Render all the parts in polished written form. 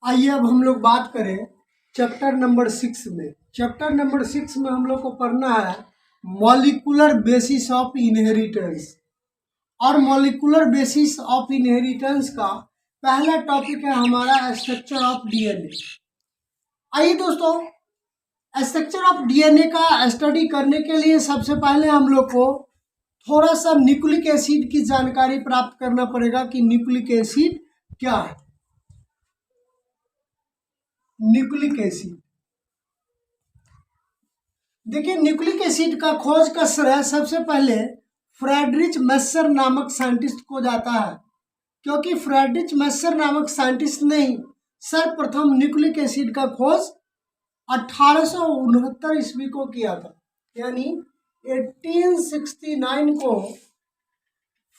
आइए अब हम लोग बात करें चैप्टर नंबर 6 में। चैप्टर नंबर 6 में हम लोग को पढ़ना है मॉलिक्यूलर बेसिस ऑफ इनहेरिटेंस। और मॉलिक्यूलर बेसिस ऑफ इनहेरिटेंस का पहला टॉपिक है हमारा स्ट्रक्चर ऑफ डीएनए। आइए दोस्तों, स्ट्रक्चर ऑफ डीएनए का स्टडी करने के लिए सबसे पहले हम लोग को थोड़ा सा न्यूक्लिक एसिड की जानकारी प्राप्त करना पड़ेगा कि न्यूक्लिक एसिड क्या है। न्यूक्लिक एसिड, देखिए न्यूक्लिक एसिड का खोज का श्रेय सबसे पहले फ्रेडरिच मेस्सर नामक साइंटिस्ट को जाता है, क्योंकि फ्रेडरिच मेस्सर नामक साइंटिस्ट ने ही सर्वप्रथम न्यूक्लिक एसिड का खोज 1869 ईस्वी को किया था। यानी 1869 को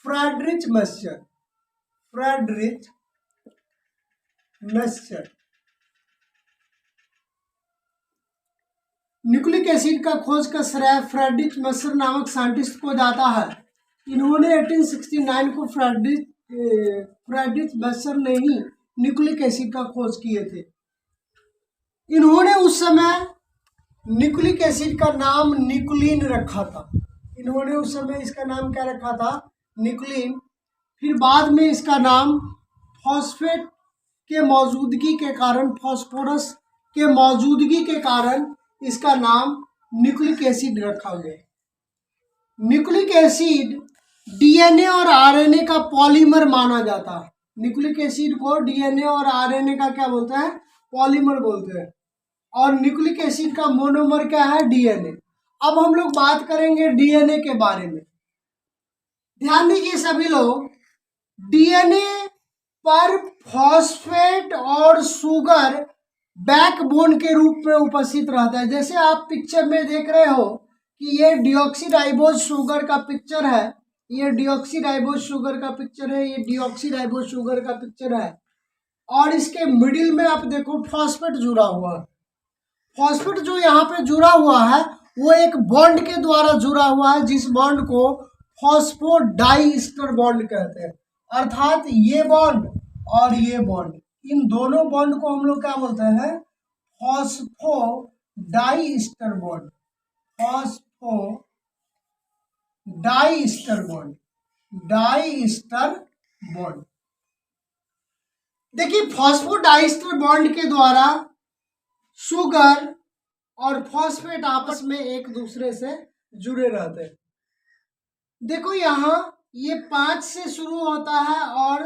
फ्रेडरिच मेस्सर न्यूक्लिक एसिड का खोज का श्रेय फ्रेडरिच मेस्सर नामक साइंटिस्ट को जाता है। इन्होंने 1869 को फ्रेडरिच मेस्सर ने ही न्यूक्लिक एसिड का खोज किए थे। इन्होंने उस समय न्यूक्लिक एसिड का नाम न्यूक्लिन रखा था। इन्होंने उस समय इसका नाम क्या रखा था? न्यूक्लिन। फिर बाद में इसका नाम फॉस्फेट के मौजूदगी के कारण, फॉस्फोरस के मौजूदगी के कारण इसका नाम न्यूक्लिक एसिड रखा गया। न्यूक्लिक एसिड डीएनए और आरएनए का पॉलीमर माना जाता है। न्यूक्लिक एसिड को डीएनए और आरएनए का क्या बोलते हैं? पॉलीमर बोलते हैं। और न्यूक्लिक एसिड का मोनोमर क्या है? डीएनए। अब हम लोग बात करेंगे डीएनए के बारे में। ध्यान दीजिए सभी लोग, डीएनए पर फॉस्फेट और शुगर बैकबोन के रूप में उपस्थित रहता है। जैसे आप पिक्चर में देख रहे हो कि ये डीऑक्सीराइबोज शुगर का पिक्चर है, ये डीऑक्सीराइबोज शुगर का पिक्चर है, ये डीऑक्सीराइबोज शुगर का पिक्चर है, और इसके मिडिल में आप देखो फॉस्फेट जुड़ा हुआ है। फॉस्फेट जो यहाँ पे जुड़ा हुआ है वो एक बॉन्ड के द्वारा जुड़ा हुआ है, जिस बॉन्ड को फॉस्फोडाइस्टर बॉन्ड कहते हैं। अर्थात ये बॉन्ड और ये बॉन्ड, इन दोनों बॉन्ड को हम लोग क्या बोलते हैं? Phosphodiester bond. Phosphodiester bond, diester bond. देखिए फॉस्फोडाइस्टर बॉन्ड के द्वारा शुगर और फॉस्फेट आपस में एक दूसरे से जुड़े रहते हैं। देखो यहाँ ये 5 से शुरू होता है और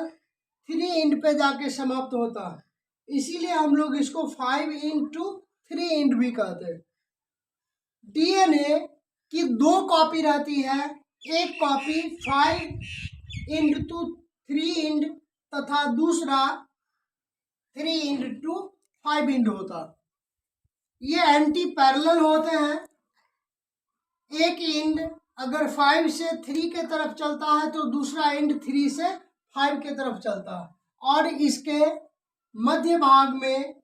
3 इंड पे जाके समाप्त होता है, इसीलिए हम लोग इसको 5x3 इंड भी कहते हैं। डीएनए की 2 कॉपी रहती है, एक कॉपी 5x3 इंड तथा दूसरा 3x5 इंड होता है। ये एंटी पैरेलल होते हैं। एक इंड अगर 5 से 3 के तरफ चलता है तो दूसरा इंड 3 से 5 के तरफ चलता है, और इसके मध्य भाग में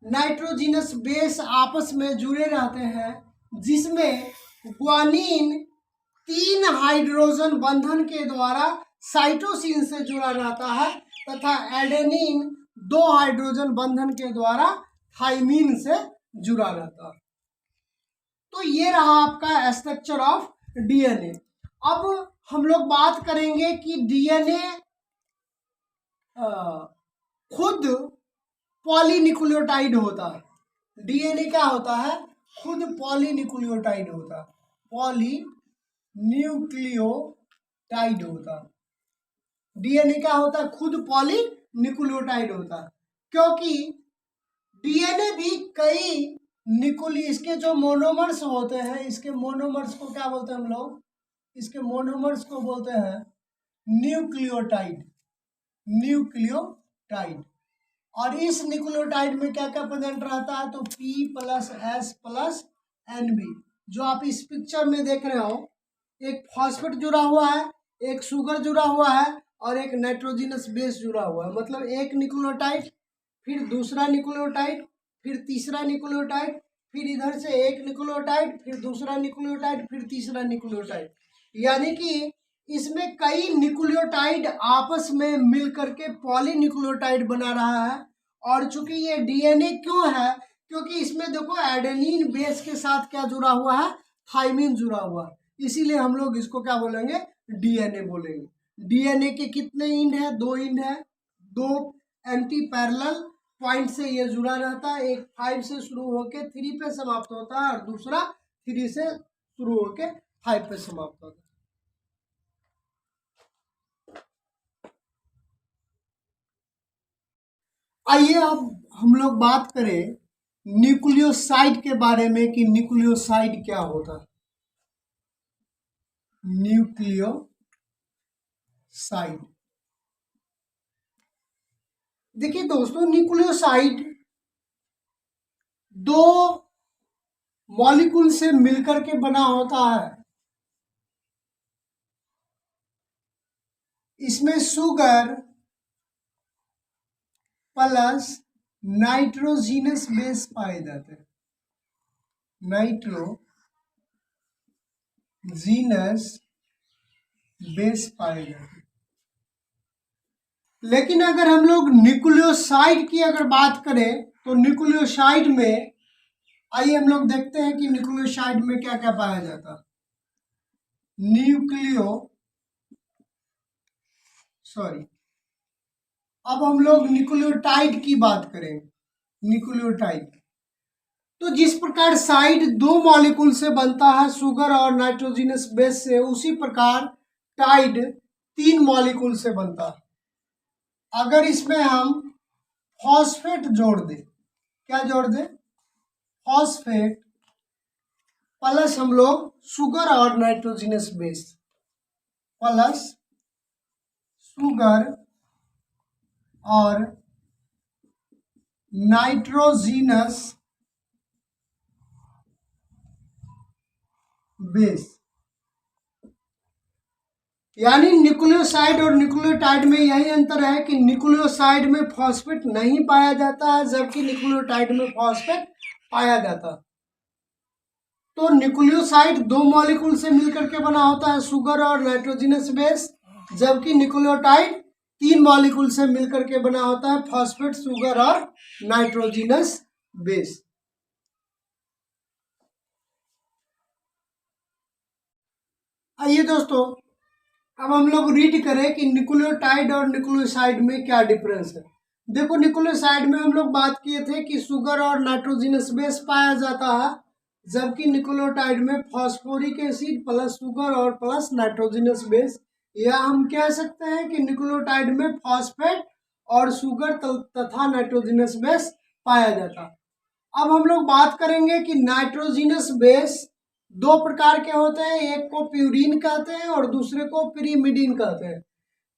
नाइट्रोजिनस बेस आपस में जुड़े रहते हैं, जिसमें ग्वानिन 3 हाइड्रोजन बंधन के द्वारा साइटोसिन से जुड़ा रहता है तथा एडेनिन 2 हाइड्रोजन बंधन के द्वारा थाइमिन से जुड़ा रहता है। तो ये रहा आपका स्ट्रक्चर ऑफ डीएनए। अब हम लोग बात करेंगे कि डीएनए खुद पॉलीन्यूक्लियोटाइड होता है। डीएनए क्या होता है? खुद पॉलीन्यूक्लियोटाइड होता है। पॉलीन्यूक्लियोटाइड होता है। डीएनए क्या होता है? खुद पॉलीन्यूक्लियोटाइड होता है, क्योंकि डीएनए भी कई इसके जो मोनोमर्स होते हैं, इसके मोनोमर्स को क्या बोलते हैं हम लोग? इसके मोनोमर्स को बोलते हैं न्यूक्लियोटाइड। और इस न्यूक्लियोटाइड में क्या क्या प्रेजेंट रहता है? तो P+S+NB, जो आप इस पिक्चर में देख रहे हो, एक फॉस्फेट जुड़ा हुआ है, एक शुगर जुड़ा हुआ है और एक नाइट्रोजिनस बेस जुड़ा हुआ है। मतलब एक न्यूक्लियोटाइड, फिर दूसरा न्यूक्लियोटाइड, फिर तीसरा न्यूक्लियोटाइड, फिर इधर से एक न्यूक्लियोटाइड, फिर दूसरा न्यूक्लियोटाइड, फिर तीसरा न्यूक्लियोटाइड। यानी कि इसमें कई न्यूक्लियोटाइड आपस में मिलकर के पॉलीन्यूक्लियोटाइड बना रहा है, और चूंकि ये डीएनए क्यों है, क्योंकि इसमें देखो एडेनिन बेस के साथ क्या जुड़ा हुआ है, थाइमिन जुड़ा हुआ है, इसीलिए हम लोग इसको क्या बोलेंगे, डीएनए बोलेंगे। डीएनए के कितने इंड है, 2 इंड है, 2 एंटी पैरेलल पॉइंट से ये जुड़ा रहता है। एक 5 से शुरू होके 3 पे समाप्त होता है और दूसरा 3 से शुरू होके 5 पे समाप्त होता है। आइए अब हम लोग बात करें न्यूक्लियोसाइड के बारे में कि न्यूक्लियोसाइड क्या होता है। न्यूक्लियोसाइड, देखिए दोस्तों, न्यूक्लियोसाइड 2 मॉलिक्यूल से मिलकर के बना होता है। इसमें शुगर प्लस नाइट्रोजीनस बेस पाए जाते हैं, नाइट्रोजीनस बेस पाए जाते हैं। लेकिन अगर हम लोग न्यूक्लियोसाइड की अगर बात करें तो न्यूक्लियोसाइड में, आइए हम लोग देखते हैं कि न्यूक्लियोसाइड में क्या क्या पाया जाता है। अब हम लोग न्यूक्लियोटाइड की बात करें। न्यूक्लियोटाइड तो जिस प्रकार साइड 2 मॉलिक्यूल से बनता है शुगर और नाइट्रोजनस बेस से, उसी प्रकार टाइड 3 मॉलिक्यूल से बनता है। अगर इसमें हम फॉस्फेट जोड़ दें, क्या जोड़ दें, फॉस्फेट प्लस हम लोग शुगर और नाइट्रोजनस बेस प्लस शुगर और नाइट्रोजीनस बेस, यानी न्यूक्लियोसाइड और न्यूक्लियोटाइड में यही अंतर है कि न्यूक्लियोसाइड में फॉस्फेट नहीं पाया जाता है, जबकि न्यूक्लियोटाइड में फॉस्फेट पाया जाता है। तो न्यूक्लियोसाइड 2 मॉलिक्यूल से मिलकर के बना होता है, शुगर और नाइट्रोजनस बेस, जबकि न्यूक्लियोटाइड 3 मॉलिक्यूल से मिलकर के बना होता है, फॉस्फेट, शुगर और नाइट्रोजनस बेस। आइए दोस्तों, अब हम लोग रीड करें कि न्यूक्लियोटाइड और न्यूक्लियोसाइड में क्या डिफरेंस है। देखो, न्यूक्लियोसाइड में हम लोग बात किए थे कि शुगर और नाइट्रोजनस बेस पाया जाता है, जबकि न्यूक्लियोटाइड में फॉस्फोरिक एसिड प्लस शुगर और प्लस नाइट्रोजनस बेस, या हम कह सकते हैं कि न्यूक्लियोटाइड में फॉस्फेट और शुगर तथा नाइट्रोजनस बेस पाया जाता है। अब हम लोग बात करेंगे कि नाइट्रोजनस बेस 2 प्रकार के होते हैं, एक को प्यूरीन कहते हैं और दूसरे को पिरिमिडीन कहते हैं।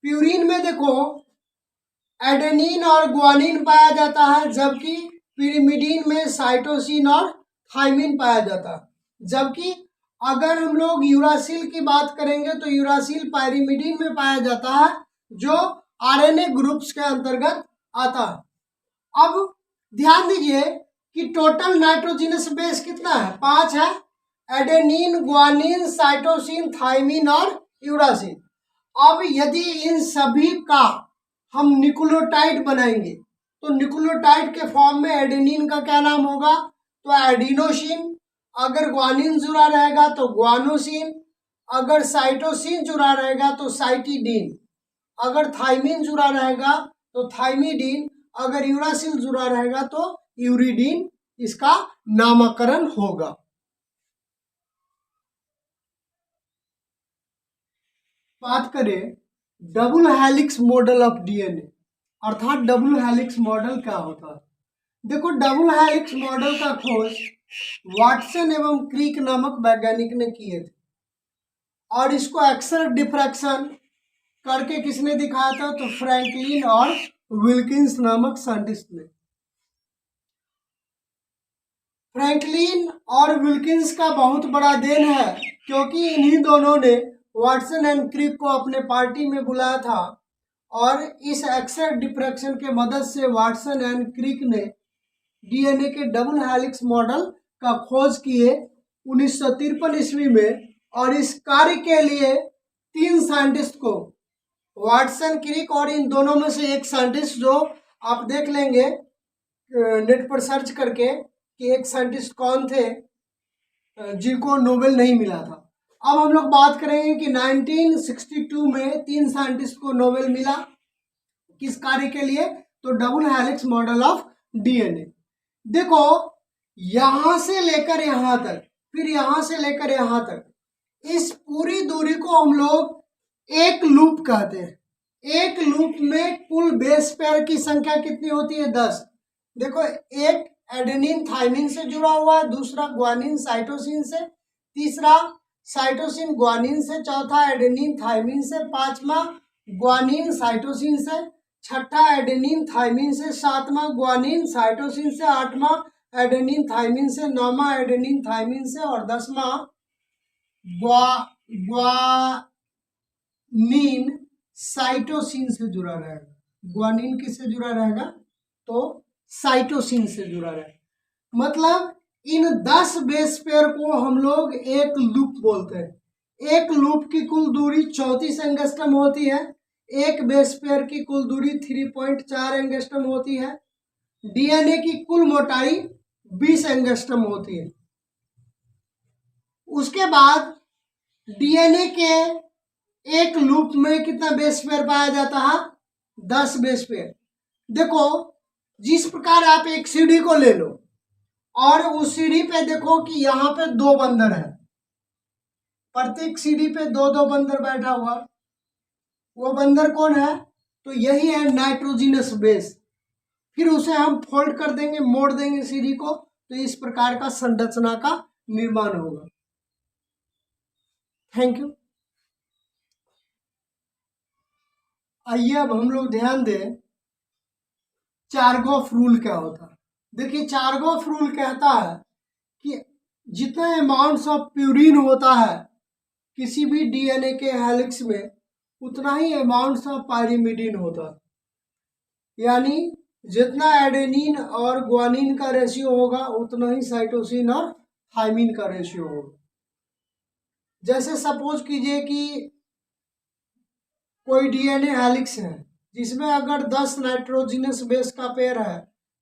प्यूरीन में देखो एडेनिन और ग्वानिन पाया जाता है, जबकि पिरिमिडीन में साइटोसिन और थाइमिन पाया जाता है। जबकि अगर हम लोग यूरासिल की बात करेंगे तो यूरासिल पायरिमिडीन में पाया जाता है, जो आरएनए ग्रुप्स के अंतर्गत आता है। अब ध्यान दीजिए कि टोटल नाइट्रोजनस बेस कितना है, 5 है, एडेनिन, ग्वानिन, साइटोसिन, थाइमिन और यूरासिल। अब यदि इन सभी का हम न्यूक्लियोटाइड बनाएंगे तो न्यूक्लियोटाइड के फॉर्म में एडेनिन का क्या नाम होगा, तो एडिनोसिन, अगर ग्वानिन जुड़ा रहेगा तो ग्वानोसिन, अगर साइटोसिन जुड़ा रहेगा तो साइटिडीन, अगर थाइमिन जुड़ा रहेगा तो थाइमिडीन, अगर यूरासिल जुड़ा रहेगा तो यूरिडीन, इसका नामकरण होगा। बात करें double helix model of DNA, अर्थात डबल हेलिक्स मॉडल क्या होता है। देखो, डबल हेलिक्स मॉडल का खोज वाटसन एवं क्रिक नामक वैज्ञानिक ने किए थे, और इसको एक्सरे डिफ्रैक्शन करके किसने दिखाया था, तो फ्रैंकलिन और विल्किंस नामक साइंटिस्ट ने। फ्रैंकलिन और विल्किंस का बहुत बड़ा देन है, क्योंकि इन्हीं दोनों ने वाटसन एंड क्रिक को अपने पार्टी में बुलाया था, और इस एक्सरे डिफ्रैक्शन के मदद से वाटसन एंड क्रिक ने डीएनए के डबल हेलिक्स मॉडल का खोज किए 1953 ईस्वी में। और इस कार्य के लिए 3 साइंटिस्ट को, वाटसन, क्रिक और इन दोनों में से एक साइंटिस्ट जो आप देख लेंगे नेट पर सर्च करके कि एक साइंटिस्ट कौन थे जिनको नोबेल नहीं मिला था। अब हम लोग बात करेंगे कि 1962 में 3 साइंटिस्ट को नोबेल मिला, किस कार्य के लिए? तो double helix model of DNA. देखो यहां से लेकर यहां तक, फिर यहां से लेकर यहां तक, इस पूरी दूरी को हम लोग एक लूप कहते हैं। एक लूप में कुल बेस पेयर की संख्या कितनी होती है? 10। देखो एक एडेनिन थाइमिन से जुड़ा हुआ है, दूसरा ग्वानिन साइटोसिन से, तीसरा साइटोसिन ग्वानिन से, चौथा एडेनिन थाइमिन से, पांचवा ग्वानिन साइटोसिन से, छठा एडेनिन थाइमिन से, सातवां ग्वानिन साइटोसिन से, आठवां एडेनिन थाइमिन से, नौवां एडेनिन थाइमिन से और 10वां ग्वानिन साइटोसिन से जुड़ा रहेगा। ग्वानिन किससे जुड़ा रहेगा? तो साइटोसिन से जुड़ा रहेगा। मतलब इन 10 बेस पेयर को हम लोग एक लूप बोलते हैं। एक लूप की कुल दूरी 34 एंगस्ट्रम होती है। एक बेस पेयर की कुल दूरी 3.4 एंगस्ट्रम होती है। डीएनए की कुल मोटाई 20 एंगस्ट्रम होती है। उसके बाद डीएनए के एक लूप में कितना बेस पेयर पाया जाता है? 10 बेस पेयर। देखो जिस प्रकार आप एक सीढ़ी को ले लो और उस सीढ़ी पे देखो कि यहाँ पे 2 बंदर है, प्रत्येक सीढ़ी पे 2-2 बंदर बैठा हुआ। वो बंदर कौन है? तो यही है नाइट्रोजिनस बेस। फिर उसे हम फोल्ड कर देंगे, मोड़ देंगे सीढ़ी को, तो इस प्रकार का संरचना का निर्माण होगा। Thank you. आइए अब हम लोग ध्यान दें चारगॉफ रूल क्या होता है। देखिए चारगॉफ रूल कहता है कि जितना अमाउंट्स ऑफ प्यूरिन होता है किसी भी डीएनए के हेलिक्स में, उतना ही अमाउंट्स ऑफ पायरिमिडीन होता है। यानी जितना एडेनिन और ग्वानिन का रेशियो होगा उतना ही साइटोसिन और थाइमिन का रेशियो होगा। जैसे सपोज कीजिए कि कोई डीएनए हेलिक्स है जिसमें अगर 10 नाइट्रोजिनस बेस का पेयर है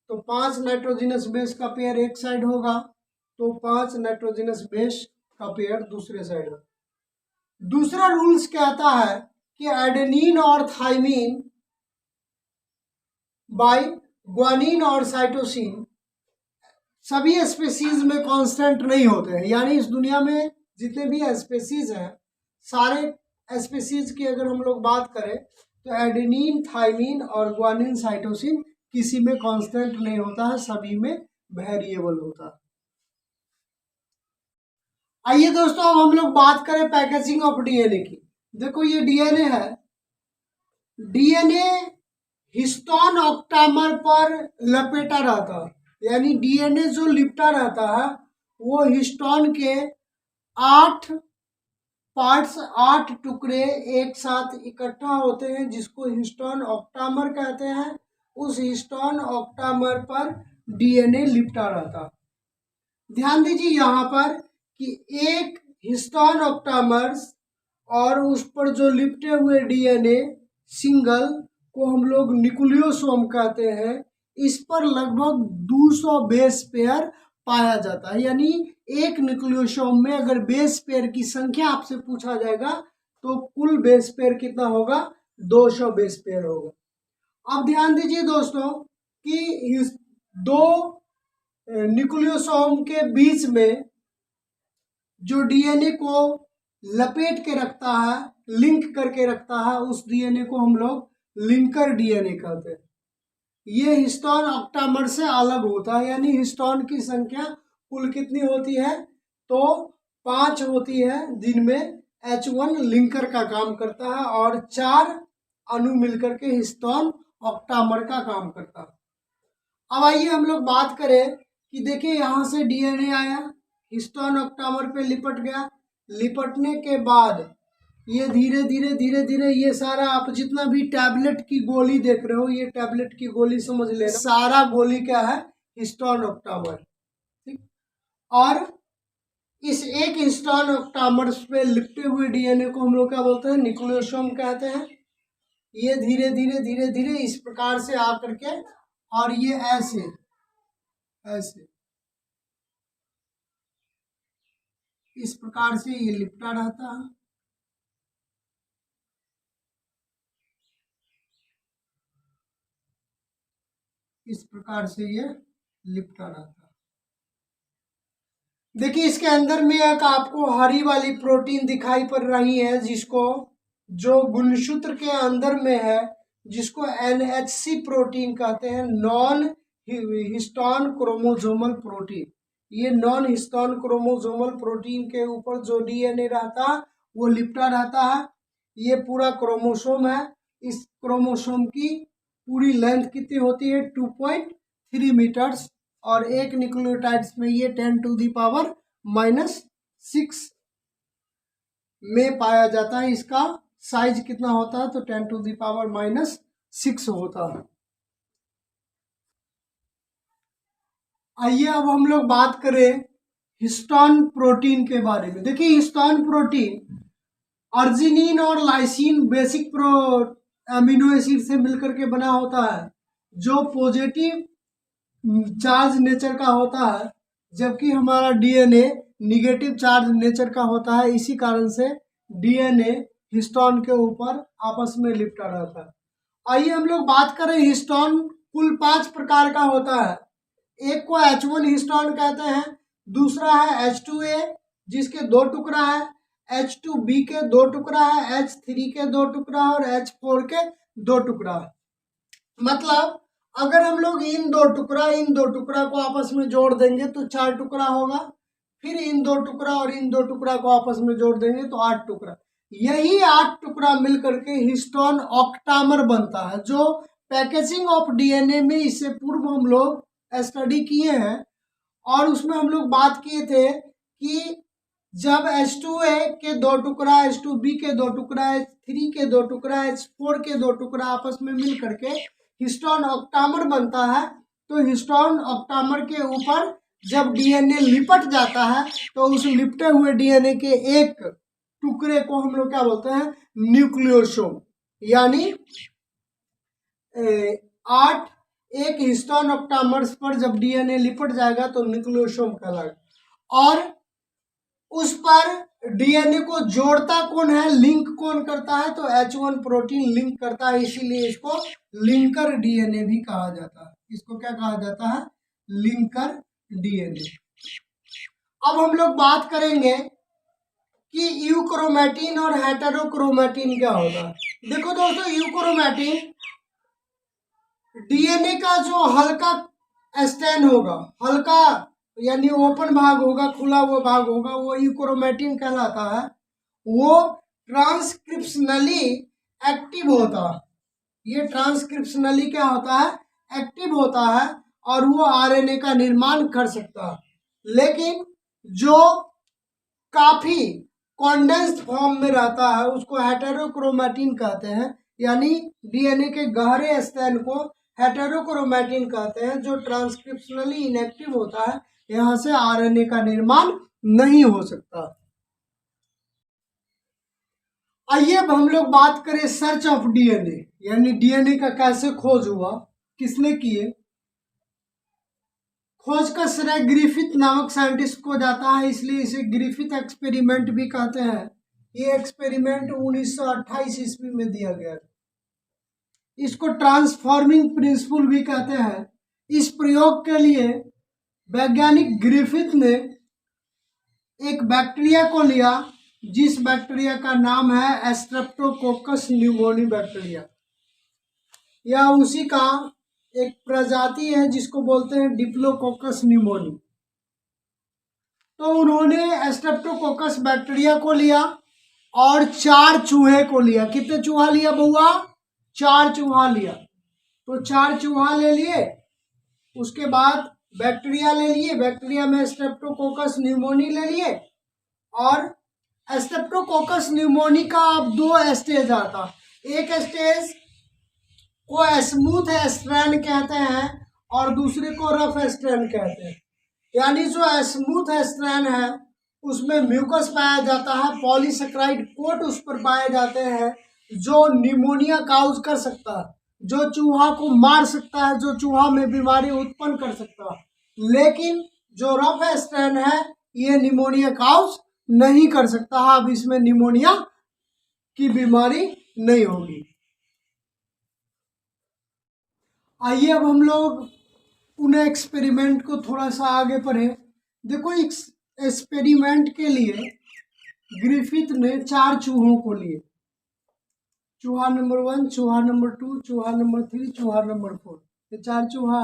तो 5 नाइट्रोजिनस बेस का पेयर एक साइड होगा, तो 5 नाइट्रोजिनस बेस का पेयर दूसरे साइड होगा। दूसरा रूल्स कहता है कि एडेनिन और थाइमिन बाय ग्वानिन और साइटोसिन सभी स्पीसीज में कांस्टेंट नहीं होते हैं। यानी इस दुनिया में जितने भी स्पीसीज हैं, सारे स्पीसीज की अगर हम लोग बात करें तो एडेनिन थाइमिन और ग्वानिन साइटोसिन किसी में कांस्टेंट नहीं होता है, सभी में वेरिएबल होता है। आइए दोस्तों अब हम लोग बात करें पैकेजिंग ऑफ डीएनए की। देखो ये डीएनए है, डीएनए हिस्टोन ऑक्टामर पर लपेटा रहता है। यानी डीएनए जो लिपटा रहता है वो हिस्टोन के 8 पार्ट्स, 8 टुकड़े एक साथ इकट्ठा होते हैं जिसको हिस्टोन ऑक्टामर कहते हैं। उस हिस्टोन ऑक्टामर पर डीएनए लिपटा रहता। ध्यान दीजिए यहाँ पर कि एक हिस्टोन ऑक्टामर्स और उस पर जो लिपटे हुए डीएनए सिंगल को हम लोग न्यूक्लियोसोम कहते हैं। इस पर लगभग 200 बेस पेयर पाया जाता है। यानी एक न्यूक्लियोसोम में अगर बेस पेयर की संख्या आपसे पूछा जाएगा तो कुल बेस पेयर कितना होगा? 200 बेस पेयर होगा। अब ध्यान दीजिए दोस्तों कि 2 न्यूक्लियोसोम के बीच में जो डीएनए को लपेट के रखता है, लिंक करके रखता है, उस डीएनए को हम लोग लिंकर डीएनए कहते हैं। ये हिस्टोन ऑक्टामर से अलग होता है। यानी हिस्टोन की संख्या कुल कितनी होती है? तो 5 होती है, जिनमें H1 लिंकर का काम करता है और 4 अणु मिलकर के हिस्टोन ऑक्टामर का काम करता है। अब आइए हम लोग बात करें कि देखिए यहाँ से डीएनए आया, हिस्टोन ऑक्टामर पे लिपट गया। लिपटने के बाद ये धीरे धीरे ये सारा, आप जितना भी टैबलेट की गोली देख रहे हो, ये टैबलेट की गोली समझ लेना, सारा गोली क्या है? Histone octamer. ठीक। और इस एक हिस्टोन ऑक्टामर पे लिपटे हुए डीएनए को हम लोग क्या बोलते हैं? न्यूक्लियोसोम कहते हैं। ये धीरे धीरे इस प्रकार से आकर के, और ये ऐसे ऐसे इस प्रकार से ये लिपटा रहता है। इस प्रकार से ये लिपटा रहता है। देखिए इसके अंदर में एक आपको हरी वाली प्रोटीन दिखाई पड़ रही है, जिसको जो गुणसूत्र के अंदर में है, जिसको NHC प्रोटीन कहते हैं, नॉन हिस्टोन क्रोमोसोमल प्रोटीन। ये नॉन हिस्टोन क्रोमोसोमल प्रोटीन के ऊपर जो DNA रहता है वो लिपटा रहता है। ये पूरा क्रोमोसोम है। इस क्रोमोसोम की पूरी लेंथ कितनी होती है? 2.3 मीटर्स, और एक न्यूक्लियोटाइड्स में ये 10⁻⁻6 में पाया जाता है। इसका साइज कितना होता है? तो 10⁻⁻6 होता है। आइए अब हम लोग बात करें हिस्टोन प्रोटीन के बारे में। देखिए हिस्टोन प्रोटीन अर्जिनिन और लाइसिन बेसिक अमीनो एसिड से मिलकर के बना होता है, जो पॉजिटिव चार्ज नेचर का होता है, जबकि हमारा DNA निगेटिव चार्ज नेचर का होता है। इसी कारण से DNA हिस्टोन के ऊपर आपस में लिपटा रहता है। आइए हम लोग बात करें, हिस्टोन कुल 5 प्रकार का होता है। एक को H1 हिस्टोन कहते हैं, दूसरा है H2A जिसके 2 टुकड़ा है, H2B के 2 टुकड़ा है, H3 के 2 टुकड़ा है और H4 के 2 टुकड़ा है। मतलब अगर हम लोग इन दो टुकड़ा को आपस में जोड़ देंगे तो 4 टुकड़ा होगा, फिर इन 2 टुकड़ा और इन 2 टुकड़ा को आपस में जोड़ देंगे तो 8 टुकड़ा। यही 8 टुकड़ा मिलकर के हिस्टोन ऑक्टामर बनता है, जो पैकेजिंग ऑफ DNA में इससे पूर्व हम लोग स्टडी किए हैं। और उसमें हम लोग बात किए थे कि जब H2A के 2 टुकड़ा, H2B के 2 टुकड़ा, H3 के 2 टुकड़ा, H4 के 2 टुकड़ा आपस में मिल करके हिस्टोन ऑक्टामर बनता है, तो हिस्टोन ऑक्टामर के ऊपर जब DNA लिपट जाता है तो उस लिपटे हुए DNA के एक टुकड़े को हम लोग क्या बोलते हैं? न्यूक्लियोसोम। यानी 8 एक हिस्टोन ऑक्टामर्स पर जब DNA लिपट जाएगा तो न्यूक्लियोसोम कहलाएगा। और उस पर DNA को जोड़ता कौन है, लिंक कौन करता है? तो H1 प्रोटीन लिंक करता है, इसीलिए इसको लिंकर DNA भी कहा जाता है। इसको क्या कहा जाता है? Linker DNA। अब हम लोग बात करेंगे कि यूक्रोमैटिन और हेटेरोक्रोमैटिन क्या होगा। देखो दोस्तों, यूक्रोमैटिन DNA का जो हल्का स्टैंड होगा, हल्का यानी ओपन भाग होगा, खुला हुआ भाग होगा, वो यूक्रोमैटिन कहलाता है। वो ट्रांसक्रिप्शनली एक्टिव होता है। ये ट्रांसक्रिप्शनली क्या होता है? एक्टिव होता है, और वो RNA का निर्माण कर सकता है। लेकिन जो काफी कॉन्डेंस्ड फॉर्म में रहता है उसको हेटेरोक्रोमैटिन कहते हैं। यानी DNA के गहरे स्टैंड को हेटेरोक्रोमैटिन कहते हैं, जो ट्रांसक्रिप्शनली इनएक्टिव होता है। यहाँ से RNA का निर्माण नहीं हो सकता। आइए अब हम लोग बात करें सर्च ऑफ DNA, यानी DNA का कैसे खोज हुआ, किसने किए। खोज का श्रेय ग्रिफिथ नामक साइंटिस्ट को जाता है, इसलिए इसे ग्रिफिथ एक्सपेरिमेंट भी कहते हैं। ये एक्सपेरिमेंट 1928 ईस्वी में दिया गया। इसको ट्रांसफॉर्मिंग प्रिंसिपल भी कहते हैं। इस प्रयोग के लिए वैज्ञानिक ग्रिफिथ ने एक बैक्टीरिया को लिया, जिस बैक्टीरिया का नाम है स्ट्रेप्टोकोकस न्यूमोनी बैक्टीरिया। यह उसी का एक प्रजाति है जिसको बोलते हैं डिप्लोकोकस न्यूमोनी। तो उन्होंने स्ट्रेप्टोकोकस बैक्टीरिया को लिया और 4 चूहे को लिया। कितने चूहा लिया बउआ? 4 चूहा लिया। तो 4 चूहा ले लिए, उसके बाद बैक्टीरिया ले लिए, बैक्टीरिया में स्ट्रेप्टोकोकस न्यूमोनी ले लिए। और स्ट्रेप्टोकोकस न्यूमोनी का अब 2 स्टेज आता। एक स्टेज को स्मूथ स्ट्रैंड कहते हैं और दूसरे को रफ स्ट्रैंड कहते हैं। यानी जो स्मूथ स्ट्रैंड है उसमें म्यूकस पाया जाता है, पॉलीसेक्राइड कोट उस पर पाए जाते हैं, जो निमोनिया काउज कर सकता है, जो चूहा को मार सकता है, जो चूहा में बीमारी उत्पन्न कर सकता है। लेकिन जो रफ स्ट्रेन है ये निमोनिया काउज नहीं कर सकता है। अब इसमें निमोनिया की बीमारी नहीं होगी। आइए अब हम लोग उन एक्सपेरिमेंट को थोड़ा सा आगे पढ़े। देखो एक्सपेरिमेंट के लिए ग्रिफिथ ने 4 चूहों को लिए, चूहा नंबर 1, चूहा नंबर 2, चूहा नंबर 3, चूहा नंबर 4, ये 4 चूहा।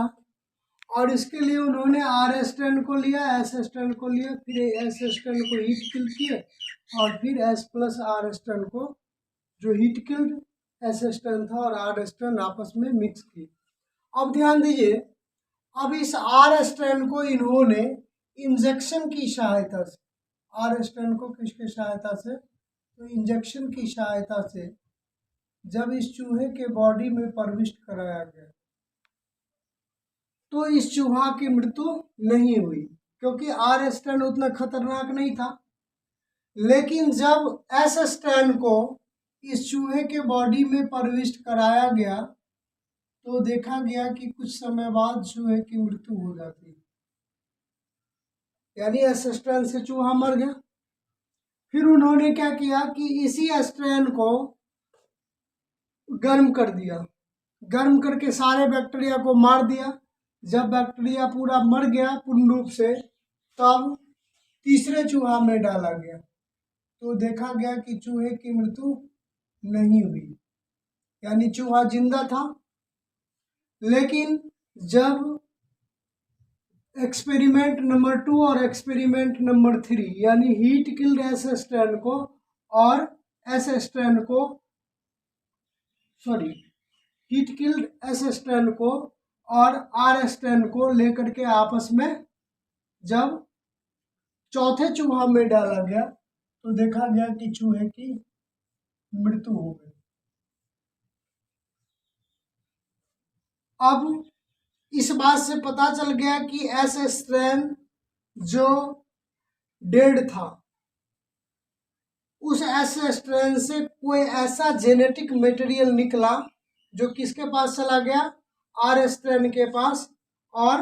और इसके लिए उन्होंने आर स्ट्रेन को लिया, एस स्ट्रेन को लिया, फिर एस स्ट्रेन को हीट किल किए और फिर एस प्लस आर स्ट्रेन को, जो हीट किल्ड एस स्ट्रेन था और आर स्ट्रेन आपस में मिक्स किए। अब ध्यान दीजिए, अब इस आर स्ट्रेन को इन्होंने इंजेक्शन की सहायता से, आर स्ट्रेन को किसके सहायता से, तो इंजेक्शन की सहायता से जब इस चूहे के बॉडी में प्रविष्ट कराया गया तो इस चूहा की मृत्यु नहीं हुई, क्योंकि आर स्ट्रेन उतना खतरनाक नहीं था। लेकिन जब एस स्ट्रेन को इस चूहे के बॉडी में प्रविष्ट कराया गया तो देखा गया कि कुछ समय बाद चूहे की मृत्यु हो जाती है, यानी एस स्ट्रेन से चूहा मर गया। फिर उन्होंने क्या किया कि इसी स्ट्रेन को गर्म कर दिया, गर्म करके सारे बैक्टीरिया को मार दिया। जब बैक्टीरिया पूरा मर गया पूर्ण रूप से, तब तीसरे चूहा में डाला गया तो देखा गया कि चूहे की मृत्यु नहीं हुई, यानी चूहा जिंदा था। लेकिन जब एक्सपेरिमेंट नंबर 2 और एक्सपेरिमेंट नंबर 3 यानी हीट किल्ड एस स्ट्रेन को और एस स्ट्रेन को, sorry heat killed S strain को और आर स्ट्रेन को लेकर के आपस में जब चौथे चूहा में डाला गया तो देखा गया कि चूहे की मृत्यु हो गई। अब इस बात से पता चल गया कि एस स्ट्रेन जो डेड था, उस एस स्ट्रेन से कोई ऐसा जेनेटिक मटेरियल निकला जो किसके पास चला गया, आर स्ट्रेन के पास, और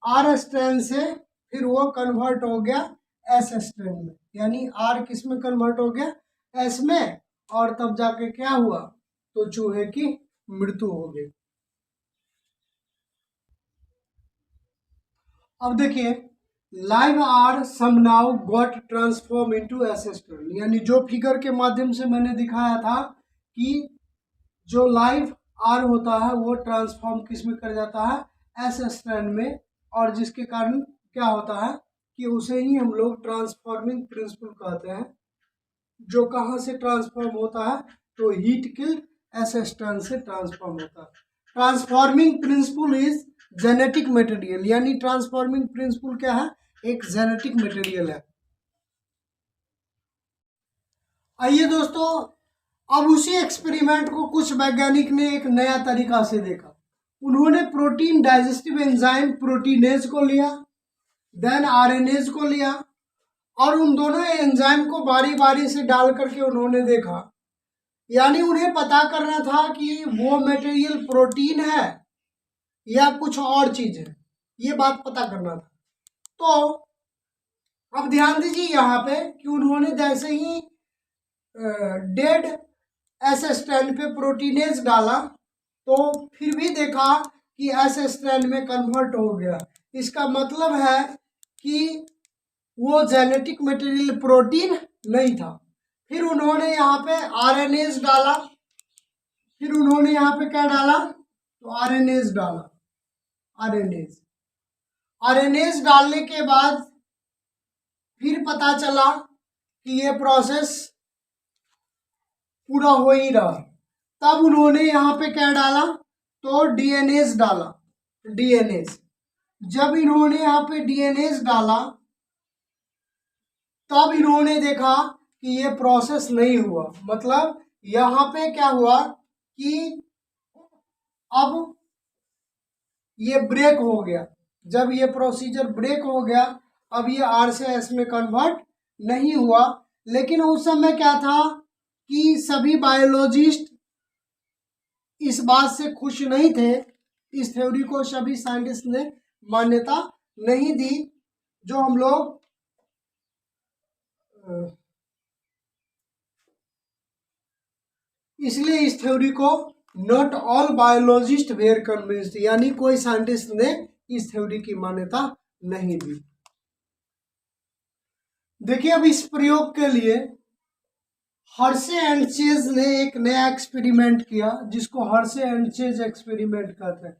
आर स्ट्रेन से फिर वो कन्वर्ट हो गया एस स्ट्रेन में, यानी आर किस में कन्वर्ट हो गया, एस में, और तब जाके क्या हुआ, तो चूहे की मृत्यु हो गई। अब देखिए, live R somehow got transform into S strain, यानी जो फिगर के माध्यम से मैंने दिखाया था कि जो लाइव आर होता है वो ट्रांसफॉर्म किस में कर जाता है, एस स्ट्रेन में, और जिसके कारण क्या होता है कि उसे ही हम लोग ट्रांसफॉर्मिंग प्रिंसिपल कहते हैं, जो कहाँ से ट्रांसफॉर्म होता है, तो हीट किल्ड एस स्ट्रेन से ट्रांसफॉर्म होता है। Transforming principle is genetic material, यानी ट्रांसफॉर्मिंग प्रिंसिपल क्या है, एक जेनेटिक मटेरियल है। आइए दोस्तों, अब उसी एक्सपेरिमेंट को कुछ वैज्ञानिक ने एक नया तरीका से देखा। उन्होंने प्रोटीन डाइजेस्टिव एंजाइम प्रोटीनेज को लिया, देन आरएनएज को लिया, और उन दोनों एंजाइम को बारी बारी से डाल करके उन्होंने देखा, यानी उन्हें पता करना था कि वो मटेरियल प्रोटीन है या कुछ और चीज है, ये बात पता करना था। तो अब ध्यान दीजिए यहाँ पे कि उन्होंने जैसे ही डेड एस स्ट्रेन पे प्रोटीनेज डाला तो फिर भी देखा कि एस स्ट्रेन में कन्वर्ट हो गया। इसका मतलब है कि वो जेनेटिक मटेरियल प्रोटीन नहीं था। फिर उन्होंने यहाँ पे आरएनएज डाला, फिर उन्होंने यहाँ पे क्या डाला, तो आरएनएज डाला, आरएनएज डालने के बाद फिर पता चला कि ये प्रोसेस पूरा हो ही रहा। तब उन्होंने यहाँ पे क्या डाला, तो डीएनएज डाला, डीएनएज। जब इन्होंने यहाँ पे डीएनएज डाला तब इन्होंने देखा कि ये प्रोसेस नहीं हुआ, मतलब यहाँ पे क्या हुआ कि अब ये ब्रेक हो गया। जब ये प्रोसीजर ब्रेक हो गया, अब ये आर से एस में कन्वर्ट नहीं हुआ। लेकिन उस समय क्या था कि सभी बायोलॉजिस्ट इस बात से खुश नहीं थे, इस थ्योरी को सभी साइंटिस्ट ने मान्यता नहीं दी, जो हम लोग इसलिए इस थ्योरी को not all biologist were convinced, यानी कोई साइंटिस्ट ने इस थ्योरी की मान्यता नहीं दी। देखिए अब इस प्रयोग के लिए हर्शे एंड चेज ने एक नया एक्सपेरिमेंट किया जिसको हर्शे एंड चेज एक्सपेरिमेंट कहते हैं।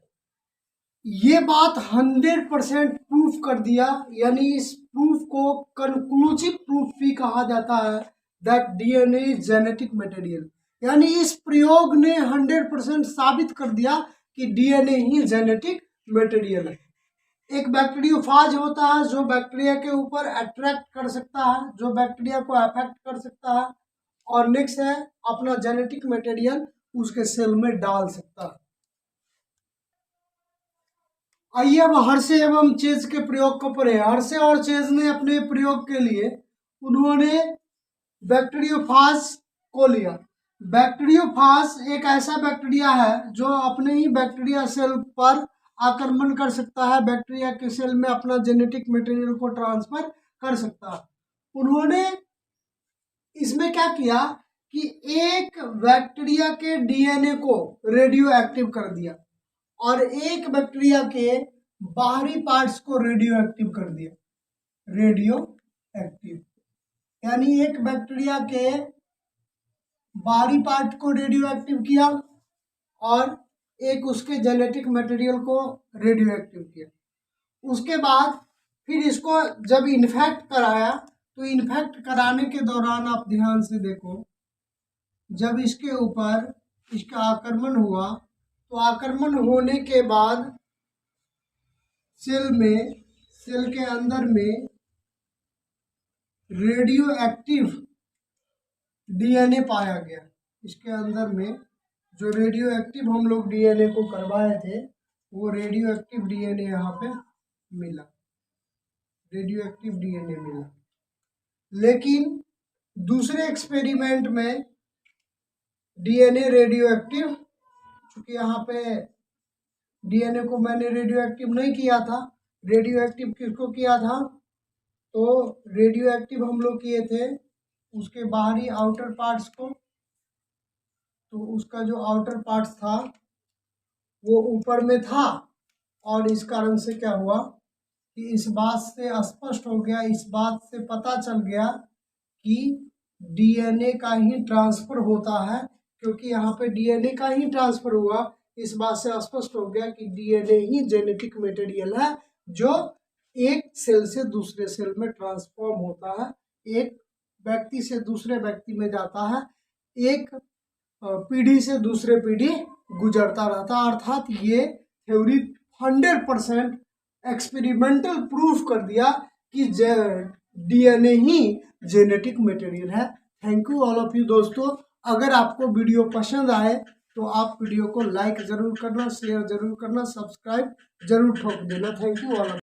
ये बात 100% प्रूफ कर दिया, यानी इस प्रूफ को कंक्लूसिव प्रूफ भी कहा जाता है that DNA is genetic material, यानी इस प्रयोग ने 100% साबित कर दिया कि डीएनए ही जेनेटिक मटेरियल है। एक बैक्टीरियोफाज होता है जो बैक्टीरिया के ऊपर अट्रैक्ट कर सकता है, जो बैक्टीरिया को अफेक्ट कर सकता है, और नेक्स्ट है अपना जेनेटिक मटेरियल उसके सेल में डाल सकता है। आइए अब हर्शे एवं चेज के प्रयोग को पढ़े। हर्शे और चेज ने अपने प्रयोग के लिए उन्होंने बैक्टीरियोफाज को लिया। बैक्टीरियोफाज एक ऐसा बैक्टीरिया है जो अपने ही बैक्टीरिया सेल पर आक्रमण कर सकता है, बैक्टीरिया के सेल में अपना जेनेटिक मटेरियल को ट्रांसफर कर सकता है। उन्होंने इसमें क्या किया कि एक बैक्टीरिया के डीएनए को रेडियो एक्टिव कर दिया और एक बैक्टीरिया के बाहरी पार्ट्स को रेडियो एक्टिव कर दिया। रेडियो एक्टिव यानी एक बैक्टीरिया के बाहरी पार्ट को रेडियो एक्टिव किया और एक उसके जेनेटिक मटेरियल को रेडियो एक्टिव किया। उसके बाद फिर इसको जब इन्फेक्ट कराया, तो इन्फेक्ट कराने के दौरान आप ध्यान से देखो, जब इसके ऊपर इसका आक्रमण हुआ तो आक्रमण होने के बाद सेल के अंदर में रेडियो एक्टिव डीएनए पाया गया। इसके अंदर में जो रेडियो एक्टिव हम लोग डीएनए को करवाए थे वो रेडियो एक्टिव डीएनए यहाँ पे मिला, रेडियो एक्टिव डीएनए मिला। लेकिन दूसरे एक्सपेरिमेंट में डीएनए रेडियो एक्टिव, चूंकि यहाँ पे डीएनए को मैंने रेडियो एक्टिव नहीं किया था, रेडियो एक्टिव किसको किया था, तो रेडियो एक्टिव हम लोग किए थे उसके बाहरी आउटर पार्ट्स को। तो उसका जो आउटर पार्ट्स था वो ऊपर में था और इस कारण से क्या हुआ कि इस बात से स्पष्ट हो गया, इस बात से पता चल गया कि डीएनए का ही ट्रांसफर होता है, क्योंकि यहाँ पे डीएनए का ही ट्रांसफर हुआ। इस बात से स्पष्ट हो गया कि डीएनए ही जेनेटिक मटेरियल है जो एक सेल से दूसरे सेल में ट्रांसफॉर्म होता है, एक व्यक्ति से दूसरे व्यक्ति में जाता है, एक पीढ़ी से दूसरे पीढ़ी गुजरता रहता है। अर्थात ये थ्योरी 100% एक्सपेरिमेंटल प्रूफ कर दिया कि डीएनए ही जेनेटिक मटेरियल है। Thank you all of you दोस्तों। अगर आपको वीडियो पसंद आए तो आप वीडियो को लाइक ज़रूर करना, शेयर ज़रूर करना, सब्सक्राइब ज़रूर ठोक देना। Thank you all of